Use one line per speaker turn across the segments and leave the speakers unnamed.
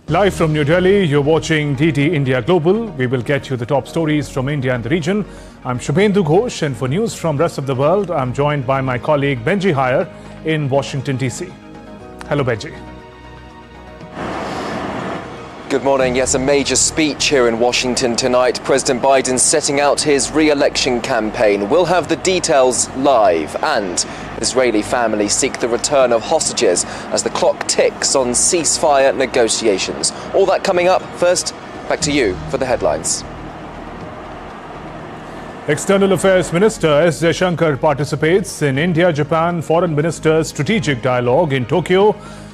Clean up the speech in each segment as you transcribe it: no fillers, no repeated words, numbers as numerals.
Live from New Delhi, you're watching DD India Global. We will get you the top stories from India and the region. I'm Shubhendu Ghosh, and for news from rest of the world, I'm joined by my colleague Benji Hire in Washington, D.C. Hello, Benji.
Good morning. Yes, a major speech here in Washington tonight. President Biden setting out his re-election campaign. We'll have the details live, and Israeli families seek the return of hostages as the clock ticks on ceasefire negotiations. All that coming up. First, back to you for the headlines.
External Affairs Minister S. Jaishankar participates in India-Japan Foreign Ministers' strategic dialogue in Tokyo,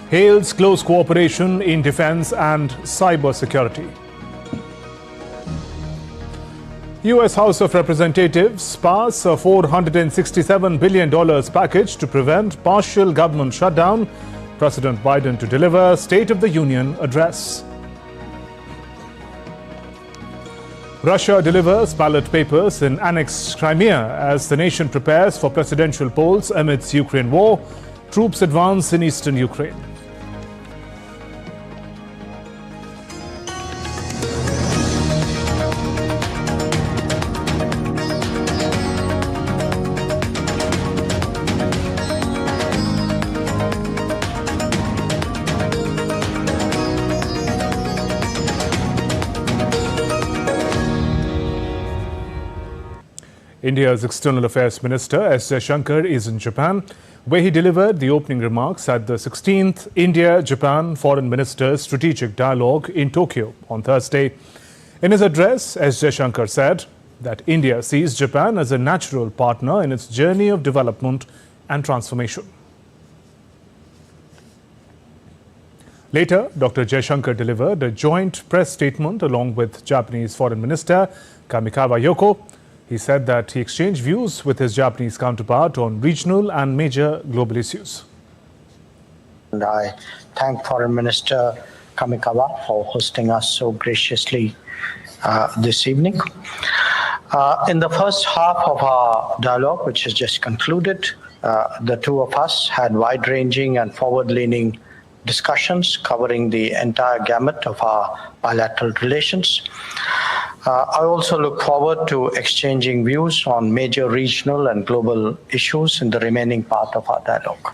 hails close cooperation in defense and cyber security. US House of Representatives pass a $467 billion package to prevent partial government shutdown. President Biden to deliver State of the Union address. Russia delivers ballot papers in annexed Crimea as the nation prepares for presidential polls amidst Ukraine war. Troops advance in eastern Ukraine. India's External Affairs Minister S. Jaishankar is in Japan, where he delivered the opening remarks at the 16th India-Japan Foreign Ministers' Strategic Dialogue in Tokyo on Thursday. In his address, S. Jaishankar said that India sees Japan as a natural partner in its journey of development and transformation. Later, Dr. Jaishankar delivered a joint press statement along with Japanese Foreign Minister Kamikawa Yoko. He said that he exchanged views with his Japanese counterpart on regional and major global issues.
And I thank Foreign Minister Kamikawa for hosting us so graciously this evening. In the first half of our dialogue, which has just concluded, the two of us had wide-ranging and forward-leaning discussions covering the entire gamut of our bilateral relations. I also look forward to exchanging views on major regional and global issues in the remaining part of our dialogue.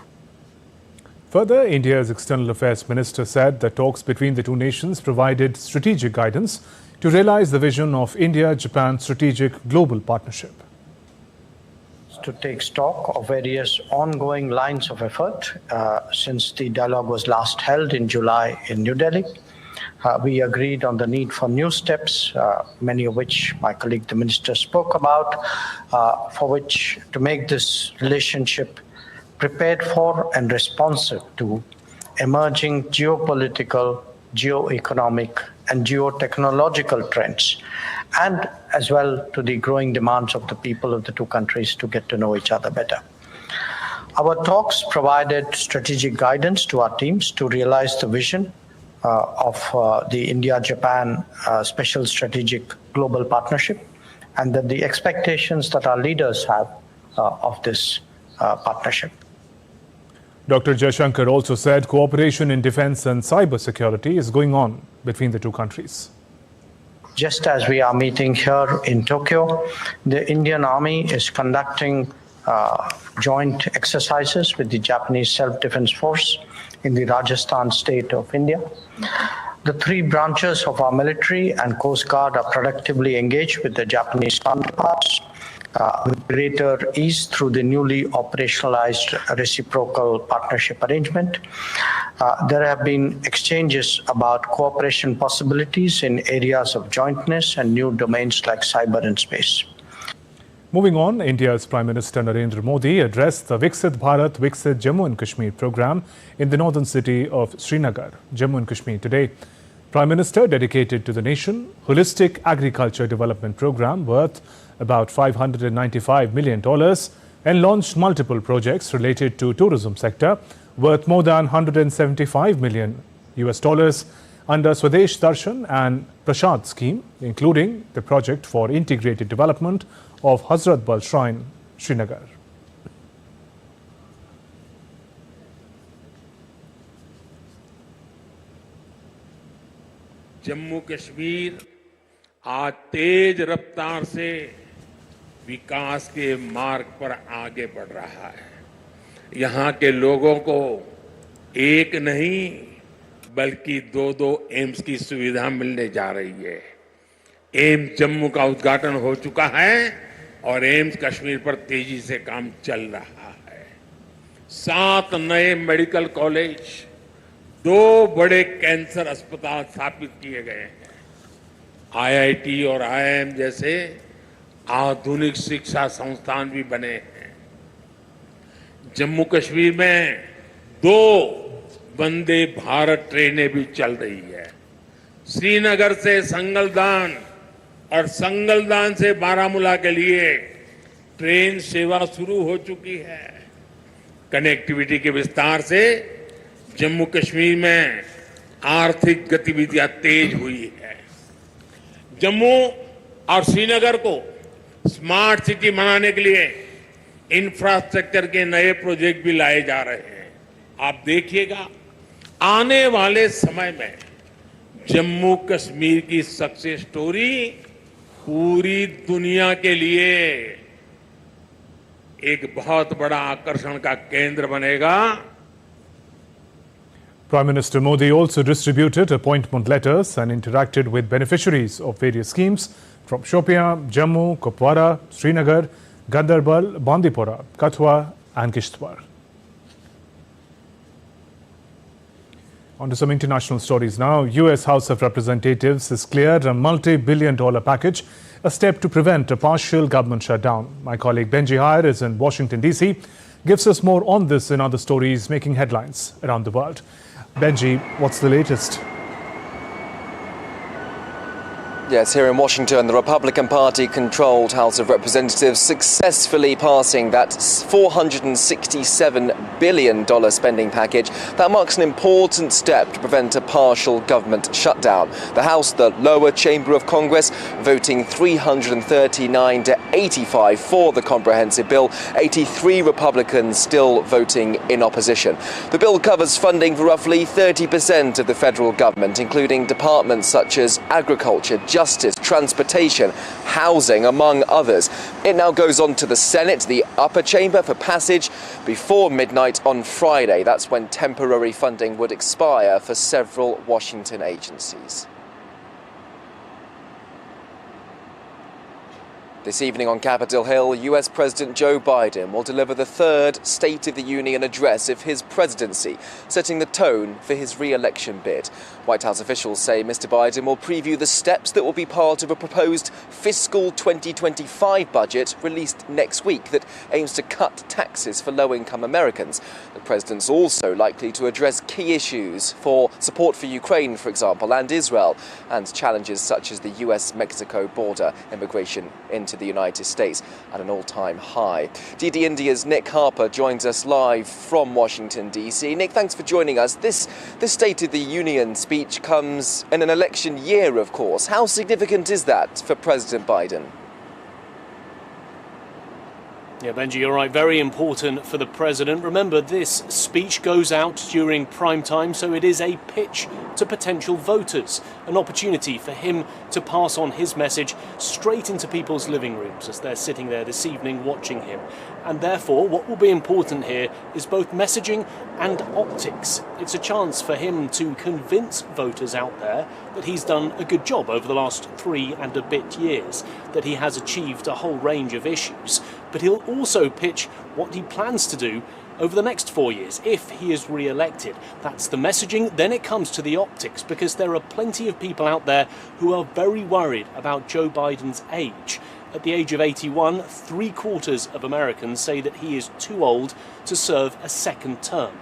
Further, India's External Affairs Minister said that talks between the two nations provided strategic guidance to realize the vision of India-Japan strategic global partnership.
To take stock of various ongoing lines of effort since the dialogue was last held in July in New Delhi. We agreed on the need for new steps, many of which my colleague the minister spoke about, for which to make this relationship prepared for and responsive to emerging geopolitical, geoeconomic, and geotechnological trends, and as well to the growing demands of the people of the two countries to get to know each other better. Our talks provided strategic guidance to our teams to realize the vision of the India-Japan Special Strategic Global Partnership, and that the expectations that our leaders have of this partnership.
Dr. Jaishankar also said cooperation in defense and cyber security is going on between the two countries.
Just as we are meeting here in Tokyo, the Indian Army is conducting joint exercises with the Japanese Self-Defense Force in the Rajasthan state of India. The three branches of our military and Coast Guard are productively engaged with the Japanese counterparts with greater ease through the newly operationalized reciprocal partnership arrangement. There have been exchanges about cooperation possibilities in areas of jointness and new domains like cyber and space.
Moving on, India's Prime Minister Narendra Modi addressed the Reelected Bharat Reelected Jammu and Kashmir program in the northern city of Srinagar, Jammu and Kashmir today. Prime Minister dedicated to the nation holistic agriculture development program worth about $595 million and launched multiple projects related to tourism sector worth more than $175 million under Swadesh Darshan and Prasad scheme, including the project for integrated development of Hazrat Bal Shrine, Srinagar.
Jammu Kashmir आज तेज रफ्तार से विकास के मार्ग पर आगे बढ़ रहा है। यहाँ के लोगों को एक नहीं बल्कि दो एम्स की सुविधा मिलने जा रही है। एम्स जम्मू का उद्घाटन हो चुका है और एम्स कश्मीर पर तेजी से काम चल रहा है। 7 नए मेडिकल कॉलेज, 2 बड़े कैंसर अस्पताल स्थापित किए गए हैं। आईआईटी और आईआईएम जैसे आधुनिक शिक्षा संस्थान भी बने हैं। जम्मू कश्मीर में 2 वंदे भारत ट्रेनें भी चल रही है। श्रीनगर से संगलदान और संगलदान से बारामूला के लिए ट्रेन सेवा शुरू हो चुकी है। कनेक्टिविटी के विस्तार से जम्मू कश्मीर में आर्थिक गतिविधियां तेज हुई है। जम्मू और श्रीनगर को स्मार्ट सिटी बनाने के लिए इंफ्रास्ट्रक्चर के नए प्रोजेक्ट भी लाए जा रहे हैं। आप देखिएगा आने वाले समय में जम्मू कश्मीर की सक्सेस स्टोरी पूरी दुनिया के लिए एक बहुत बड़ा आकर्षण का केंद्र बनेगा।
Prime Minister Modi also distributed appointment letters and interacted with beneficiaries of various schemes from Shopian, Jammu, Kupwara, Srinagar, Gandarbal, Bandipora, Kathua and Kishtwar. On to some international stories now. US House of Representatives has cleared a multi-billion-dollar package, a step to prevent a partial government shutdown. My colleague Benji Hire is in Washington, D.C., gives us more on this and other stories making headlines around the world. Benji, what's the latest?
Yes, here in Washington, the Republican Party-controlled House of Representatives successfully passing that $467 billion spending package. That marks an important step to prevent a partial government shutdown. The House, the lower chamber of Congress, voting 339 to 85 for the comprehensive bill, 83 Republicans still voting in opposition. The bill covers funding for roughly 30% of the federal government, including departments such as agriculture, justice, transportation, housing, among others. It now goes on to the Senate, the upper chamber, for passage before midnight on Friday. That's when temporary funding would expire for several Washington agencies. This evening on Capitol Hill, US President Joe Biden will deliver the 3rd State of the Union address of his presidency, setting the tone for his re-election bid. White House officials say Mr. Biden will preview the steps that will be part of a proposed fiscal 2025 budget released next week that aims to cut taxes for low-income Americans. The president's also likely to address key issues for support for Ukraine, for example, and Israel, and challenges such as the US-Mexico border, immigration into the United States at an all-time high. DD India's Nick Harper joins us live from Washington, D.C. Nick, thanks for joining us. This State of the Union speech comes in an election year, of course. How significant is that for President Biden?
Yeah, Benji, you're right. Very important for the president. Remember, this speech goes out during prime time, so it is a pitch to potential voters, an opportunity for him to pass on his message straight into people's living rooms as they're sitting there this evening watching him. And therefore, what will be important here is both messaging and optics. It's a chance for him to convince voters out there that he's done a good job over the last 3 and a bit years, that he has achieved a whole range of issues. But he'll also pitch what he plans to do over the next 4 years if he is re-elected. That's the messaging. Then it comes to the optics, because there are plenty of people out there who are very worried about Joe Biden's age. At the age of 81, 3/4 of Americans say that he is too old to serve a second term.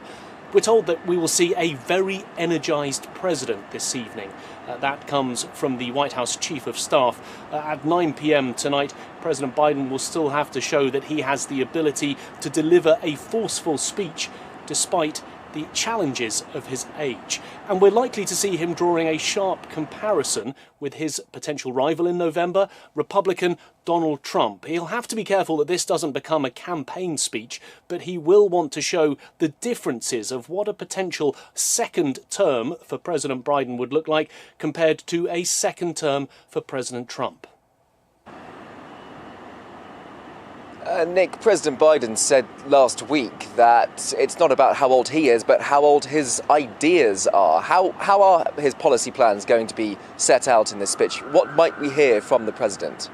We're told that we will see a very energised president this evening. That comes from the White House Chief of Staff. At 9 p.m. tonight, President Biden will still have to show that he has the ability to deliver a forceful speech despite the challenges of his age. And we're likely to see him drawing a sharp comparison with his potential rival in November, Republican Donald Trump. He'll have to be careful that this doesn't become a campaign speech, but he will want to show the differences of what a potential second term for President Biden would look like compared to a second term for President Trump.
Nick, President Biden said last week that it's not about how old he is, but how old his ideas are. How are his policy plans going to be set out in this speech? What might we hear from the president?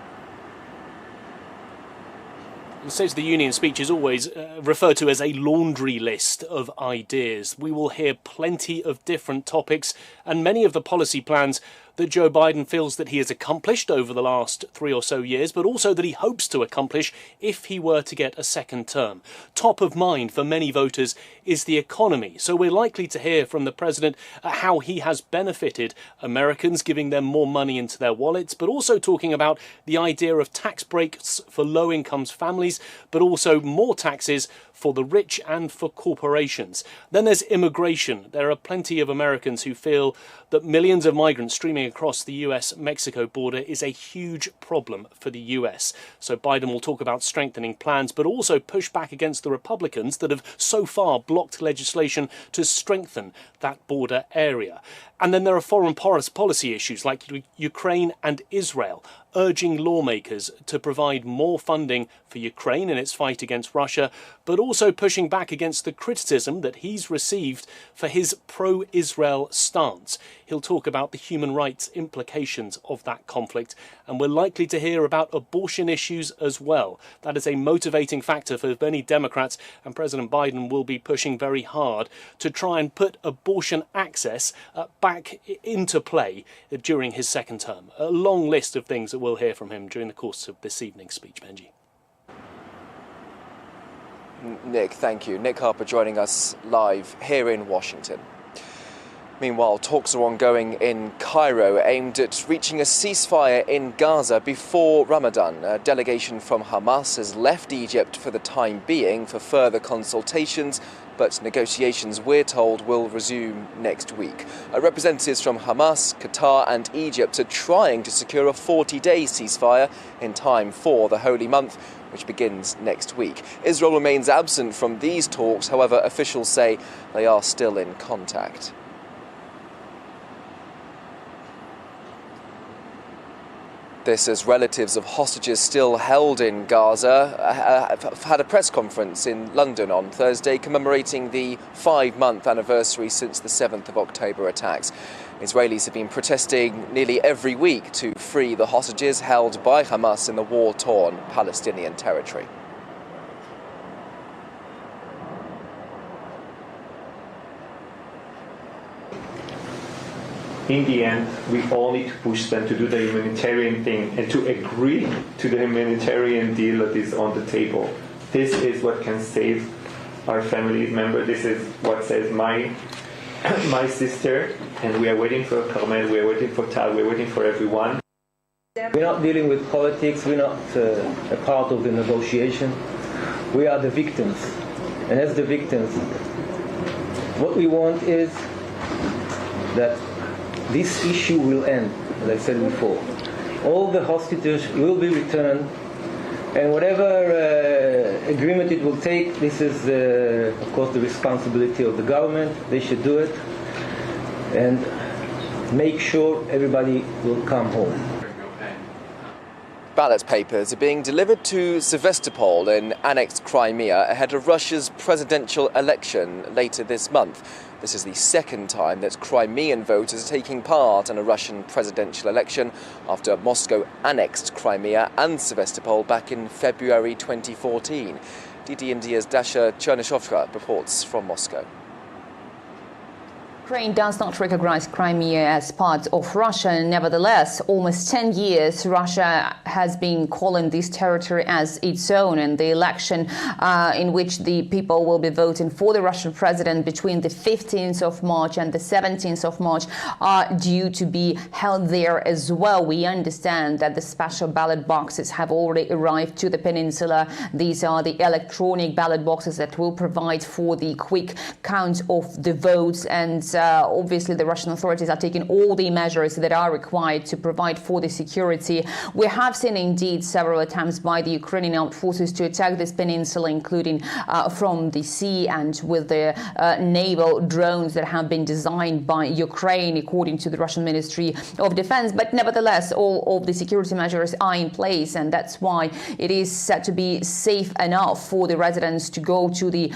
The State of the Union speech is always referred to as a laundry list of ideas. We will hear plenty of different topics and many of the policy plans that Joe Biden feels that he has accomplished over the last 3 or so years, but also that he hopes to accomplish if he were to get a second term. Top of mind for many voters is the economy. So we're likely to hear from the president how he has benefited Americans, giving them more money into their wallets, but also talking about the idea of tax breaks for low-income families, but also more taxes for the rich and for corporations. Then there's immigration. There are plenty of Americans who feel that millions of migrants streaming across the US-Mexico border is a huge problem for the US. So Biden will talk about strengthening plans, but also push back against the Republicans that have so far blocked legislation to strengthen that border area. And then there are foreign policy issues like Ukraine and Israel, urging lawmakers to provide more funding for Ukraine in its fight against Russia, but also pushing back against the criticism that he's received for his pro-Israel stance. He'll talk about the human rights implications of that conflict, and we're likely to hear about abortion issues as well. That is a motivating factor for many Democrats, and President Biden will be pushing very hard to try and put abortion access back into play during his second term. A long list of things that we'll hear from him during the course of this evening's speech, Benji.
Nick, thank you. Nick Harper joining us live here in Washington. Meanwhile, talks are ongoing in Cairo aimed at reaching a ceasefire in Gaza before Ramadan. A delegation from Hamas has left Egypt for the time being for further consultations, but negotiations, we're told, will resume next week. Representatives from Hamas, Qatar and Egypt are trying to secure a 40-day ceasefire in time for the Holy Month, which begins next week. Israel remains absent from these talks, however, officials say they are still in contact. This as relatives of hostages still held in Gaza had a press conference in London on Thursday commemorating the 5-month anniversary since the 7th of October attacks. Israelis have been protesting nearly every week to free the hostages held by Hamas in the war-torn Palestinian territory.
In the end, we all need to push them to do the humanitarian thing and to agree to the humanitarian deal that is on the table. This is what can save our family member. This is what saves my sister. And we are waiting for Carmel, we are waiting for Tal, we are waiting for everyone.
We're not dealing with politics. We're not a part of the negotiation. We are the victims. And as the victims, what we want is that this issue will end, as I said before. All the hostages will be returned, and whatever agreement it will take, this is, of course, the responsibility of the government. They should do it and make sure everybody will come home.
Ballot papers are being delivered to Sevastopol in annexed Crimea ahead of Russia's presidential election later this month. This is the second time that Crimean voters are taking part in a Russian presidential election after Moscow annexed Crimea and Sevastopol back in February 2014. DD India's Dasha Chernyshovka reports from Moscow.
Ukraine does not recognize Crimea as part of Russia. Nevertheless, almost 10 years, Russia has been calling this territory as its own, and the election in which the people will be voting for the Russian president between the 15th of March and the 17th of March are due to be held there as well. We understand that the special ballot boxes have already arrived to the peninsula. These are the electronic ballot boxes that will provide for the quick count of the votes, and obviously the Russian authorities are taking all the measures that are required to provide for the security. We have seen indeed several attempts by the Ukrainian armed forces to attack this peninsula, including from the sea and with the naval drones that have been designed by Ukraine, according to the Russian Ministry of Defense. But nevertheless, all of the security measures are in place, and that's why it is said to be safe enough for the residents to go to the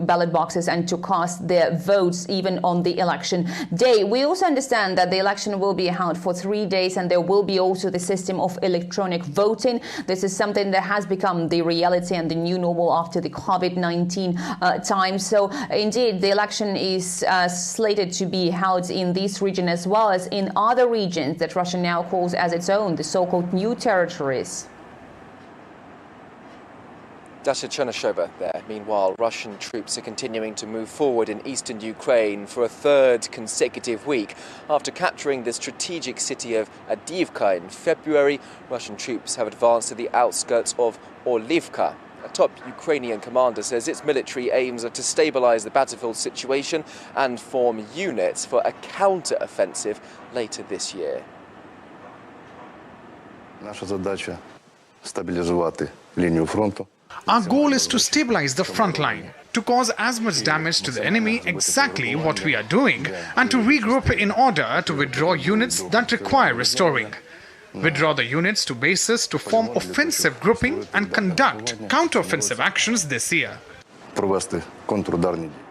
ballot boxes and to cast their votes even on the election day. We also understand that the election will be held for 3 days, and there will be also the system of electronic voting. This is something that has become the reality and the new normal after the COVID-19 time. So indeed, the election is slated to be held in this region as well as in other regions that Russia now calls as its own, the so-called new territories.
Dasha Chernyshova there. Meanwhile, Russian troops are continuing to move forward in eastern Ukraine for a third consecutive week. After capturing the strategic city of Avdiivka in February, Russian troops have advanced to the outskirts of Orlivka. A top Ukrainian commander says its military aims are to stabilize the battlefield situation and form units for a counter-offensive later this year.
Наша задача стабілізувати лінію фронту.
Our goal is to stabilize the front line, to cause as much damage to the enemy, exactly what we are doing, and to regroup in order to withdraw units that require restoring. Withdraw the units to bases to form offensive grouping and conduct counter-offensive actions this year.
Провести контрударні дії.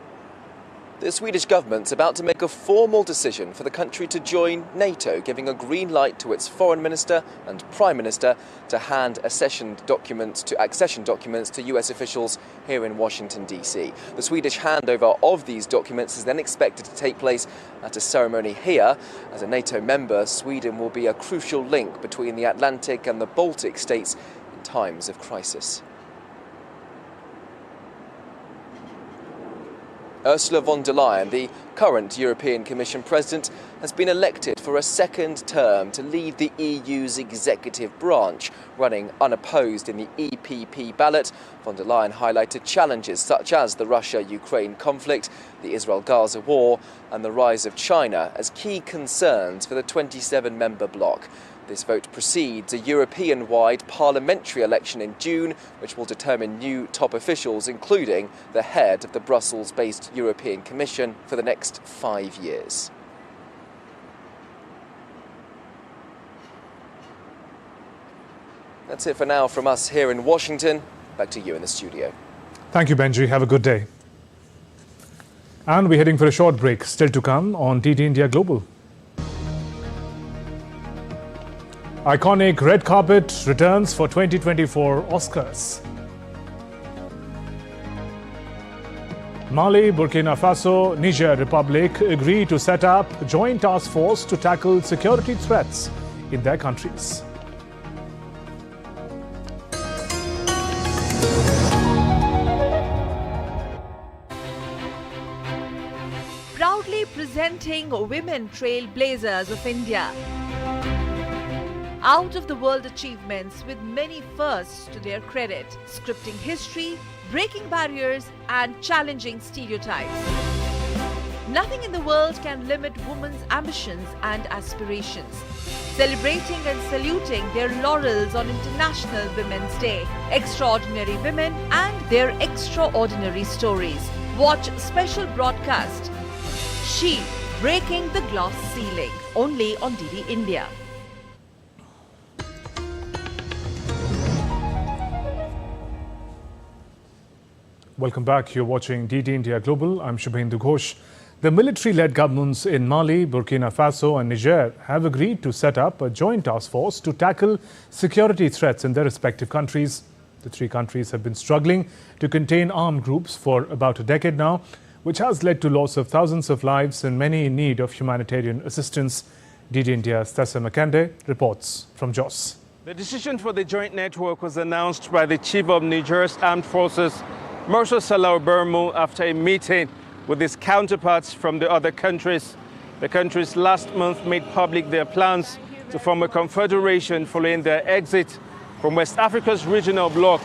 The Swedish government's about to make a formal decision for the country to join NATO, giving a green light to its foreign minister and prime minister to hand accession documents to US officials here in Washington, D.C. The Swedish handover of these documents is then expected to take place at a ceremony here. As a NATO member, Sweden will be a crucial link between the Atlantic and the Baltic states in times of crisis. Ursula von der Leyen, the current European Commission President, has been elected for a second term to lead the EU's executive branch, running unopposed in the EPP ballot. Von der Leyen highlighted challenges such as the Russia-Ukraine conflict, the Israel-Gaza war and the rise of China as key concerns for the 27-member bloc. This vote precedes a European-wide parliamentary election in June, which will determine new top officials, including the head of the Brussels-based European Commission for the next 5 years. That's it for now from us here in Washington. Back to you in the studio.
Thank you, Benji. Have a good day. And we're heading for a short break. Still to come on DD India Global. Iconic red carpet returns for 2024 Oscars. Mali, Burkina Faso, Niger Republic agree to set up a joint task force to tackle security threats in their countries.
Proudly presenting women trailblazers of India. Out-of-the-world achievements with many firsts to their credit, scripting history, breaking barriers and challenging stereotypes. Nothing in the world can limit women's ambitions and aspirations. Celebrating and saluting their laurels on International Women's Day. Extraordinary women and their extraordinary stories. Watch special broadcast, She Breaking the Glass Ceiling, only on DD India.
Welcome back. You're watching DD India Global. I'm Shubhendu Ghosh. The military-led governments in Mali, Burkina Faso and Niger have agreed to set up a joint task force to tackle security threats in their respective countries. The three countries have been struggling to contain armed groups for about a decade now. which has led to loss of thousands of lives and many in need of humanitarian assistance. DD India's Tessa Makande reports from Jos.
The decision for the joint network was announced by the chief of Niger's armed forces, Mercer Salah Bermu, after a meeting with his counterparts from the other countries. The countries last month made public their plans to form a confederation following their exit from West Africa's regional bloc,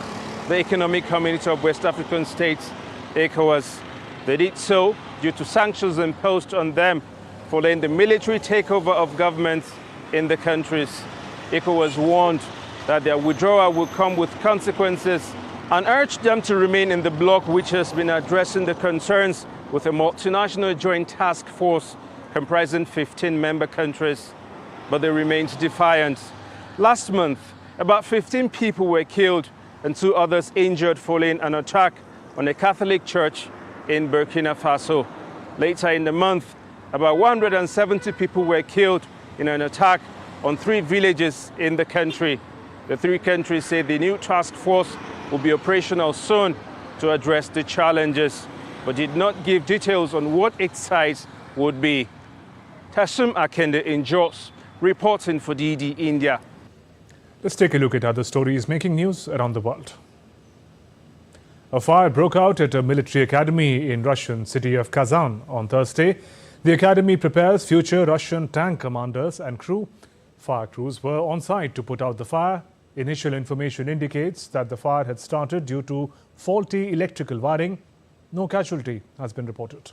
the Economic Community of West African States, ECOWAS. They did so due to sanctions imposed on them following the military takeover of government in the countries. ECOWAS warned that their withdrawal would come with consequences and urged them to remain in the bloc, which has been addressing the concerns with a multinational joint task force comprising 15 member countries. But they remained defiant. Last month, about 15 people were killed and 2 others injured following an attack on a Catholic church in Burkina Faso. Later in the month, about 170 people were killed in an attack on 3 villages in the country. The 3 countries say the new task force will be operational soon to address the challenges, but did not give details on what its size would be. Tassim Akende in Jos, reporting for DD India.
Let's take a look at other stories making news around the world. A fire broke out at a military academy in Russian city of Kazan on Thursday. The academy prepares future Russian tank commanders and crew. Fire crews were on site to put out the fire. Initial information indicates that the fire had started due to faulty electrical wiring. No casualty has been reported.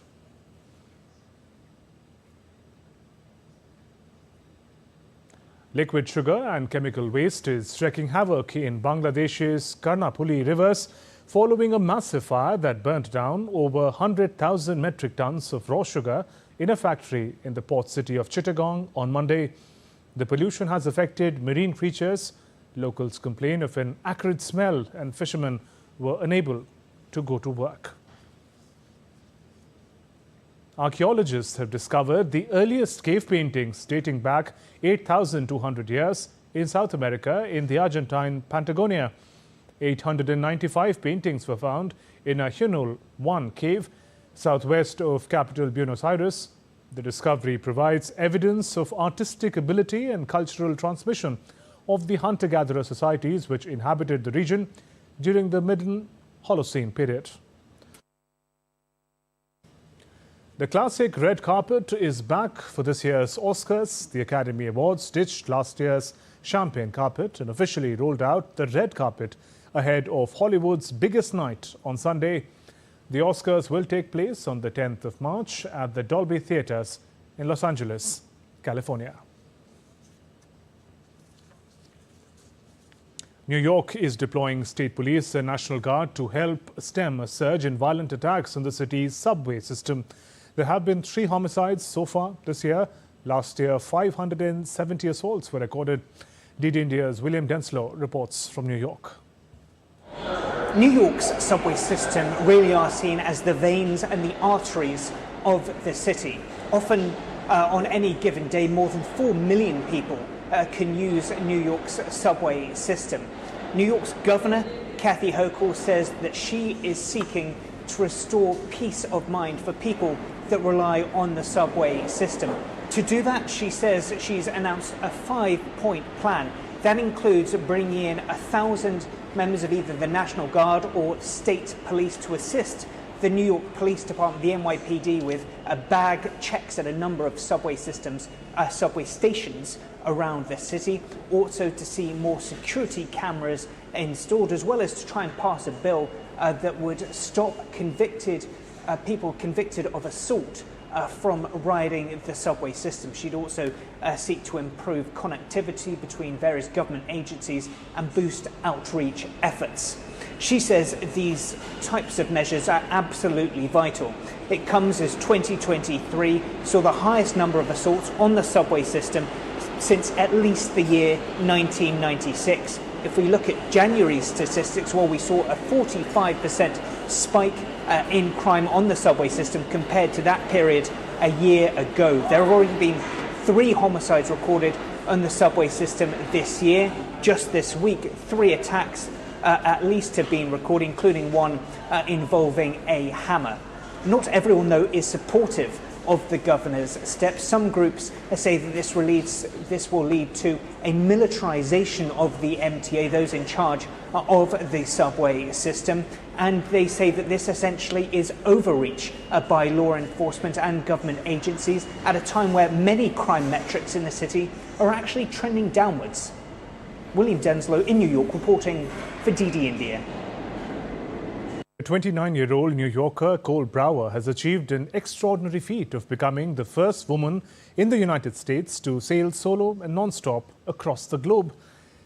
Liquid sugar and chemical waste is wreaking havoc in Bangladesh's Karnapuli rivers following a massive fire that burnt down over 100,000 metric tons of raw sugar in a factory in the port city of Chittagong on Monday. The pollution has affected marine creatures. Locals complain of an acrid smell and fishermen were unable to go to work. Archaeologists have discovered the earliest cave paintings dating back 8,200 years in South America in the Argentine Patagonia. 895 paintings were found in a Hunol 1 cave southwest of capital Buenos Aires. The discovery provides evidence of artistic ability and cultural transmission of the hunter-gatherer societies which inhabited the region during the Middle Holocene period. The classic red carpet is back for this year's Oscars. The Academy Awards ditched last year's champagne carpet and officially rolled out the red carpet ahead of Hollywood's biggest night on Sunday. The Oscars will take place on the 10th of March at the Dolby Theaters in Los Angeles, California. New York is deploying state police and National Guard to help stem a surge in violent attacks on the city's subway system. There have been 3 homicides so far this year. Last year, 570 assaults were recorded. DD India's William Denslow reports from New York.
New York's subway system really are seen as the veins and the arteries of the city. Often on any given day, more than 4 million people can use New York's subway system. New York's governor, Kathy Hochul, says that she is seeking to restore peace of mind for people that rely on the subway system. To do that, she says she's announced a 5-point plan. That includes bringing in 1,000 members of either the National Guard or state police to assist the New York Police Department, the NYPD, with bag checks at a number of subway stations around the city. Also to see more security cameras installed, as well as to try and pass a bill that would stop people convicted of assault from riding the subway system. She'd also seek to improve connectivity between various government agencies and boost outreach efforts. She says these types of measures are absolutely vital. It comes as 2023 saw the highest number of assaults on the subway system since at least the year 1996. If we look at January's statistics, well, we saw a 45% spike in crime on the subway system compared to that period a year ago. There have already been 3 homicides recorded on the subway system this year. Just this week, 3 attacks at least have been recorded, including one involving a hammer. Not everyone, though, is supportive of the governor's steps. Some groups say that this will lead to a militarization of the MTA, those in charge of the subway system, and they say that this essentially is overreach by law enforcement and government agencies at a time where many crime metrics in the city are actually trending downwards. William Denslow in New York reporting for DD India.
A 29-year-old New Yorker, Cole Brower, has achieved an extraordinary feat of becoming the first woman in the United States to sail solo and non-stop across the globe.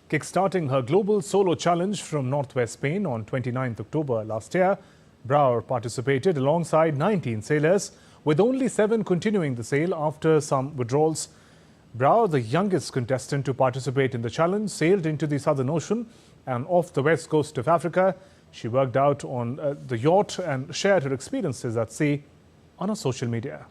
Kickstarting her global solo challenge from northwest Spain on 29 October last year, Brower participated alongside 19 sailors, with only 7 continuing the sail after some withdrawals. Brower, the youngest contestant to participate in the challenge, sailed into the Southern Ocean and off the west coast of Africa. She worked out on the yacht and shared her experiences at sea on her social media.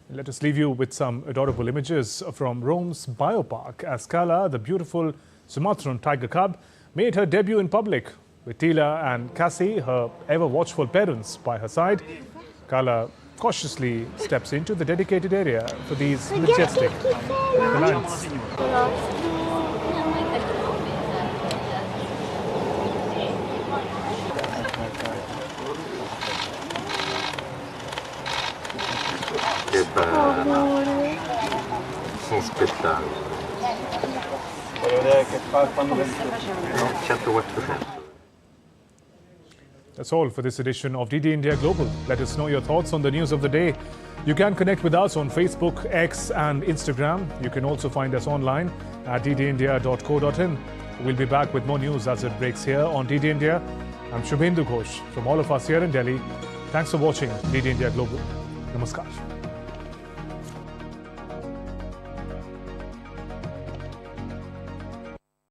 Let us leave you with some adorable images from Rome's biopark as Kala, the beautiful Sumatran tiger cub, made her debut in public with Tila and Cassie, her ever-watchful parents, by her side. Kala cautiously steps into the dedicated area for these majestic felines.
Sono spettacoli.
That's all for this edition of DD India Global. Let us know your thoughts on the news of the day. You can connect with us on Facebook, X and Instagram. You can also find us online at ddindia.co.in. We'll be back with more news as it breaks here on DD India. I'm Shubhendu Ghosh from all of us here in Delhi. Thanks for watching DD India Global. Namaskar.